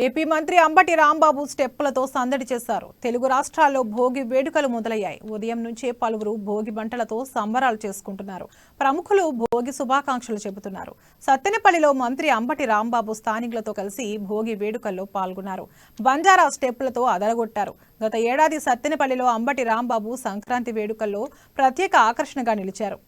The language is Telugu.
ఏపీ మంత్రి అంబటి రాంబాబు స్టెప్పులతో సందడి చేశారు. తెలుగు రాష్ట్రాల్లో భోగి వేడుకలు మొదలయ్యాయి. ఉదయం నుంచే పలువురు భోగి మంటలతో సంబరాలు చేసుకుంటున్నారు. ప్రముఖులు భోగి శుభాకాంక్షలు చెబుతున్నారు. సత్తెనపల్లిలో మంత్రి అంబటి రాంబాబు స్థానికులతో కలిసి భోగి వేడుకల్లో పాల్గొన్నారు. బంజారా స్టెప్పులతో అదరగొట్టారు. గత ఏడాది సత్తెనపల్లిలో అంబటి రాంబాబు సంక్రాంతి వేడుకల్లో ప్రత్యేక ఆకర్షణగా నిలిచారు.